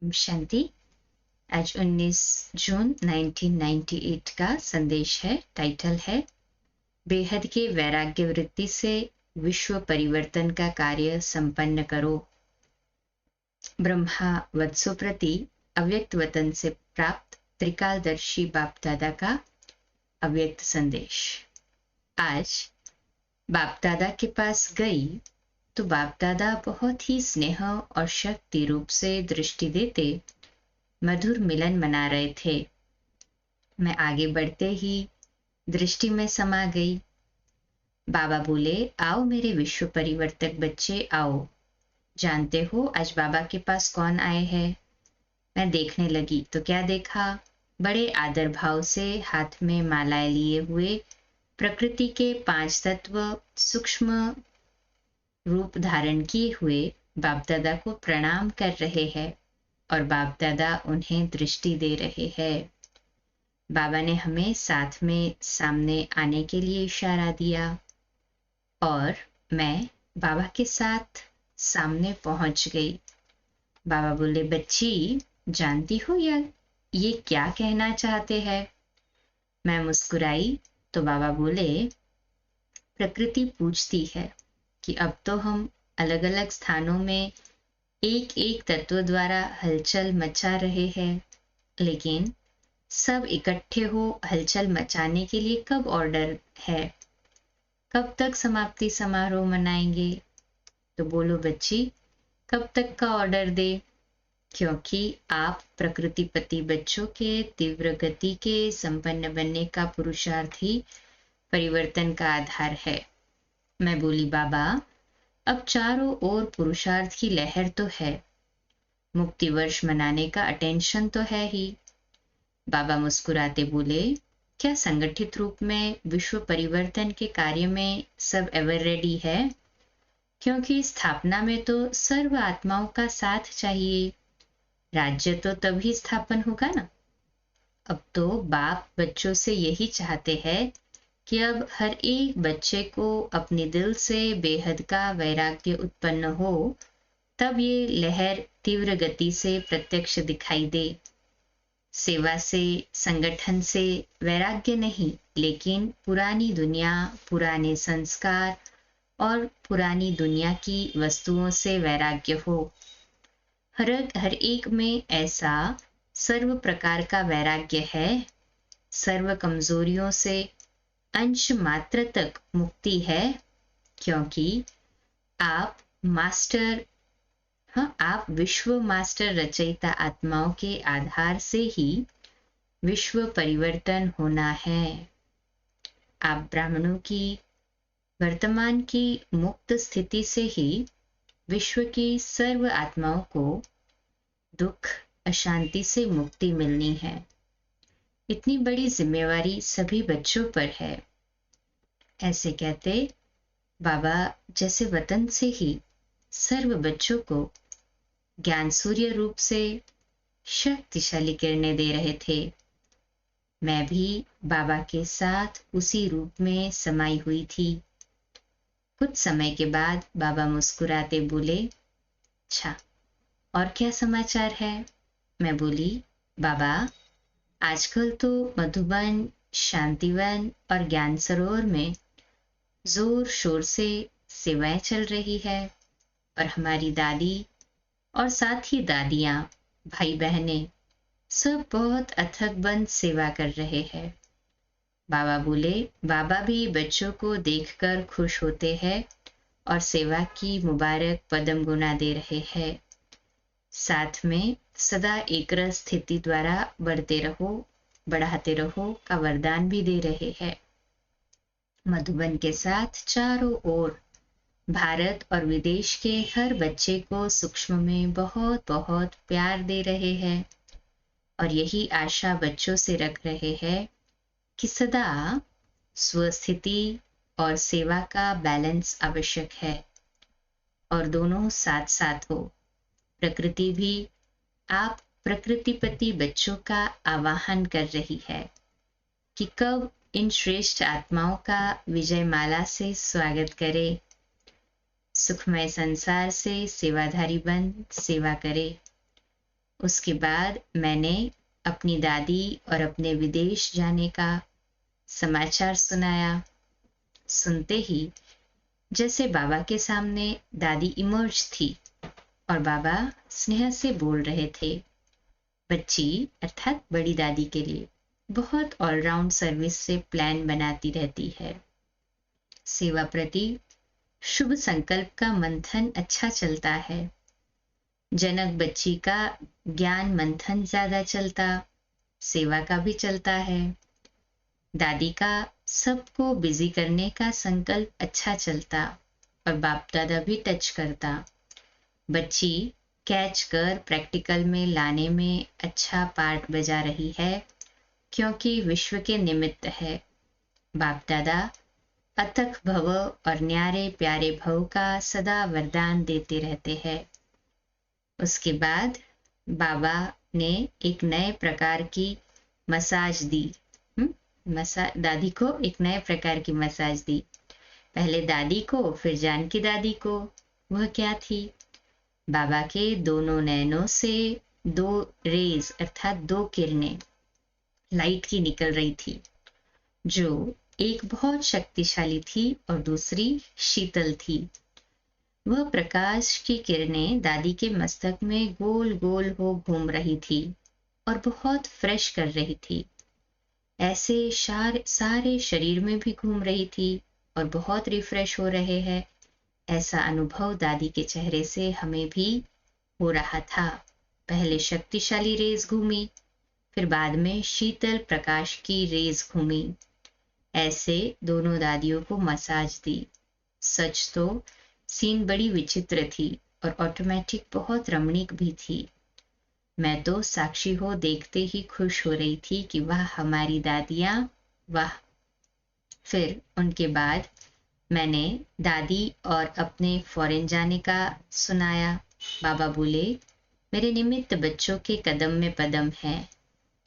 शांति। आज 19 जून 1998 का संदेश है। टाइटल है बेहद के वैराग्य वृत्ति से विश्व परिवर्तन का कार्य संपन्न करो। ब्रह्मा वत्सों प्रति अव्यक्त वतन से प्राप्त त्रिकालदर्शी बाप दादा का अव्यक्त संदेश। आज बाप दादा के पास गई तो बाप दादा बहुत ही स्नेह और शक्ति रूप से दृष्टि देते मधुर मिलन मना रहे थे। मैं आगे बढ़ते ही दृष्टि में समा गई। बाबा बोले, आओ मेरे विश्व परिवर्तक बच्चे, आओ। जानते हो आज बाबा के पास कौन आए हैं? मैं देखने लगी तो क्या देखा, बड़े आदर भाव से हाथ में मालाएं लिए हुए प्रकृति के 5 तत्व सूक्ष्म रूप धारण किए हुए बाप दादा को प्रणाम कर रहे हैं और बाप दादा उन्हें दृष्टि दे रहे हैं। बाबा ने हमें साथ में सामने आने के लिए इशारा दिया और मैं बाबा के साथ सामने पहुंच गई। बाबा बोले, बच्ची जानती हो या ये क्या कहना चाहते हैं? मैं मुस्कुराई तो बाबा बोले, प्रकृति पूछती है कि अब तो हम अलग अलग स्थानों में एक एक तत्व द्वारा हलचल मचा रहे हैं, लेकिन सब इकट्ठे हो हलचल मचाने के लिए कब ऑर्डर है? कब तक समाप्ति समारोह मनाएंगे? तो बोलो बच्ची, कब तक का ऑर्डर दे? क्योंकि आप प्रकृतिपति बच्चों के तीव्र गति के संपन्न बनने का पुरुषार्थ ही परिवर्तन का आधार है। मैं बोली, बाबा अब चारों ओर पुरुषार्थ की लहर तो है, मुक्ति वर्ष मनाने का अटेंशन तो है ही। बाबा मुस्कुराते बोले, क्या संगठित रूप में विश्व परिवर्तन के कार्य में सब एवर रेडी है? क्योंकि स्थापना में तो सर्व आत्माओं का साथ चाहिए, राज्य तो तभी स्थापन होगा ना। अब तो बाप बच्चों से यही चाहते हैं कि अब हर एक बच्चे को अपने दिल से बेहद का वैराग्य उत्पन्न हो, तब ये लहर तीव्र गति से प्रत्यक्ष दिखाई दे। सेवा से, संगठन से वैराग्य नहीं, लेकिन पुरानी दुनिया, पुराने संस्कार और पुरानी दुनिया की वस्तुओं से वैराग्य हो। हर एक में ऐसा सर्व प्रकार का वैराग्य है। सर्व कमजोरियों से अंश मात्र तक मुक्ति है, क्योंकि आप मास्टर, आप विश्व मास्टर रचयिता आत्माओं के आधार से ही विश्व परिवर्तन होना है। आप ब्राह्मणों की वर्तमान की मुक्त स्थिति से ही विश्व की सर्व आत्माओं को दुख, अशांति से मुक्ति मिलनी है। इतनी बड़ी जिम्मेवारी सभी बच्चों पर है। ऐसे कहते बाबा जैसे वतन से ही सर्व बच्चों को ज्ञान सूर्य रूप से शक्तिशाली किरणें दे रहे थे। मैं भी बाबा के साथ उसी रूप में समाई हुई थी। कुछ समय के बाद बाबा मुस्कुराते बोले, अच्छा और क्या समाचार है? मैं बोली, बाबा आजकल तो मधुबन, शांतिवन और ज्ञान सरोवर में जोर शोर से सेवाएं चल रही है और हमारी दादी और साथ ही दादियां, भाई बहनें सब बहुत अथक बंद सेवा कर रहे हैं। बाबा बोले, बाबा भी बच्चों को देखकर खुश होते हैं और सेवा की मुबारक पदम गुना दे रहे हैं। साथ में सदा एकरस स्थिति द्वारा बढ़ते रहो, बढ़ाते रहो का वरदान भी दे रहे हैं। मधुबन के साथ चारों ओर भारत और विदेश के हर बच्चे को सूक्ष्म में बहुत बहुत प्यार दे रहे हैं और यही आशा बच्चों से रख रहे हैं कि सदा स्वस्थिति और सेवा का बैलेंस आवश्यक है और दोनों साथ साथ हो। प्रकृति भी आप प्रकृतिपति बच्चों का आवाहन कर रही है कि कब इन श्रेष्ठ आत्माओं का विजय माला से स्वागत करे, सुखमय संसार से सेवाधारी बन सेवा करे। उसके बाद मैंने अपनी दादी और अपने विदेश जाने का समाचार सुनाया। सुनते ही जैसे बाबा के सामने दादी इमर्ज थी और बाबा स्नेह से बोल रहे थे, बच्ची अर्थात बड़ी दादी के लिए बहुत ऑलराउंड सर्विस से प्लान बनाती रहती है। सेवा प्रति शुभ संकल्प का मंथन अच्छा चलता है। जनक बच्ची का ज्ञान मंथन ज्यादा चलता, सेवा का भी चलता है। दादी का सबको बिजी करने का संकल्प अच्छा चलता और बाप दादा भी टच करता। बच्ची कैच कर प्रैक्टिकल में लाने में अच्छा पार्ट बजा रही है क्योंकि विश्व के निमित्त है। बाप दादा अथक भव और न्यारे प्यारे भव का सदा वरदान देते रहते हैं। उसके बाद बाबा ने एक नए प्रकार की मसाज दी। दादी को एक नए प्रकार की मसाज दी। पहले दादी को, फिर जानकी दादी को। वह क्या थी? बाबा के दोनों नैनों से दो रेज अर्थात दो किरणें लाइट की निकल रही थी, जो एक बहुत शक्तिशाली थी और दूसरी शीतल थी। वह प्रकाश की किरणें दादी के मस्तक में गोल गोल हो घूम रही थी और बहुत फ्रेश कर रही थी। ऐसे सारे शरीर में भी घूम रही थी और बहुत रिफ्रेश हो रहे हैं। ऐसा अनुभव दादी के चेहरे से हमें भी हो रहा था। पहले शक्तिशाली रेज घूमी, फिर बाद में शीतल प्रकाश की रेज घूमी। ऐसे दोनों दादियों को मसाज दी। सच तो सीन बड़ी विचित्र थी और ऑटोमेटिक बहुत रमणीक भी थी। मैं तो साक्षी हो देखते ही खुश हो रही थी कि वाह हमारी दादियाँ, वाह। फिर उनके बाद मैंने दादी और अपने फॉरेन जाने का सुनाया। बाबा बोले, मेरे निमित्त बच्चों के कदम में पदम है,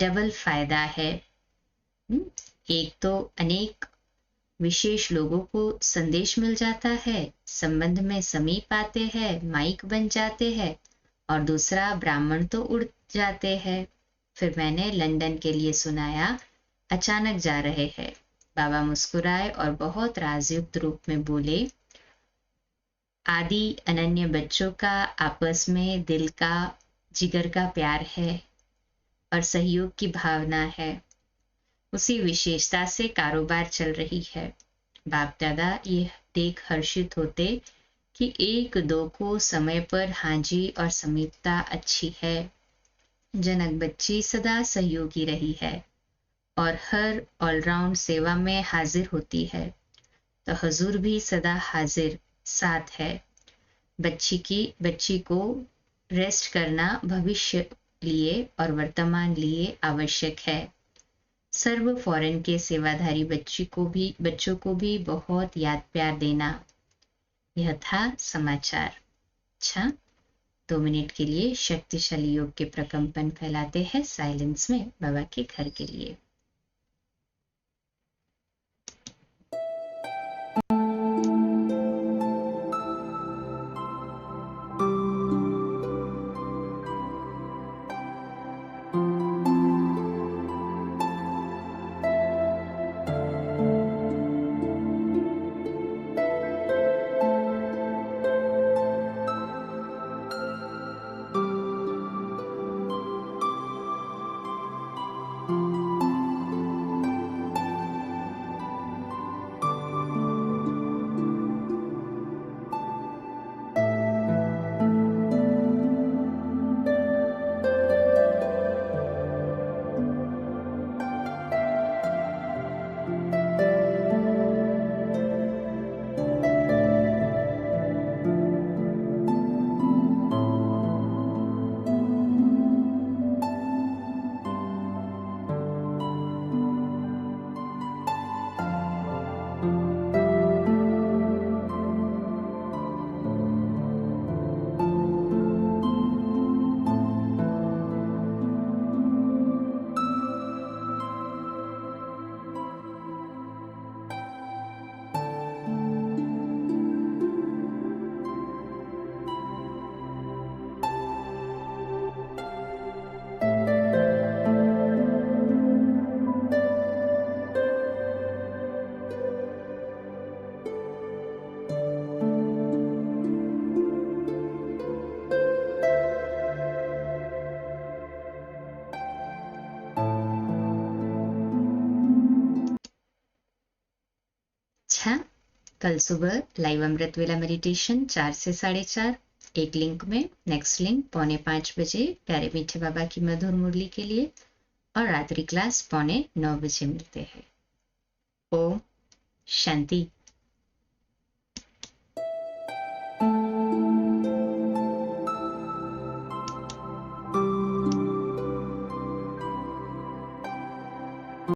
डबल फायदा है। एक तो अनेक विशेष लोगों को संदेश मिल जाता है, संबंध में समीप आते हैं, माइक बन जाते हैं, और दूसरा ब्राह्मण तो उड़ जाते हैं। फिर मैंने लंदन के लिए सुनाया, अचानक जा रहे हैं। बाबा मुस्कुराए और बहुत राजयुक्त रूप में बोले, आदि अनन्य बच्चों का आपस में दिल का जिगर का प्यार है और सहयोग की भावना है। उसी विशेषता से कारोबार चल रही है। बाप दादा यह देख हर्षित होते कि एक दो को समय पर हाजी और समीपता अच्छी है। जनक बच्ची सदा सहयोगी रही है और हर ऑलराउंड सेवा में हाजिर होती है, तो हजूर भी सदा हाजिर साथ है। बच्ची को रेस्ट करना भविष्य लिए और वर्तमान लिए आवश्यक है। सर्व फॉरेन के सेवाधारी बच्चों को भी बहुत याद प्यार देना। यह था समाचार। अच्छा, 2 मिनट के लिए शक्तिशाली योग के प्रकंपन फैलाते हैं साइलेंस में बाबा के घर के लिए। कल सुबह लाइव अमृत वेला मेडिटेशन 4 से 4:30 एक लिंक में, नेक्स्ट लिंक 4:45 प्यारे मीठे बाबा की मधुर मुरली के लिए, और रात्रि क्लास 8:45 मिलते हैं। ओम शांति।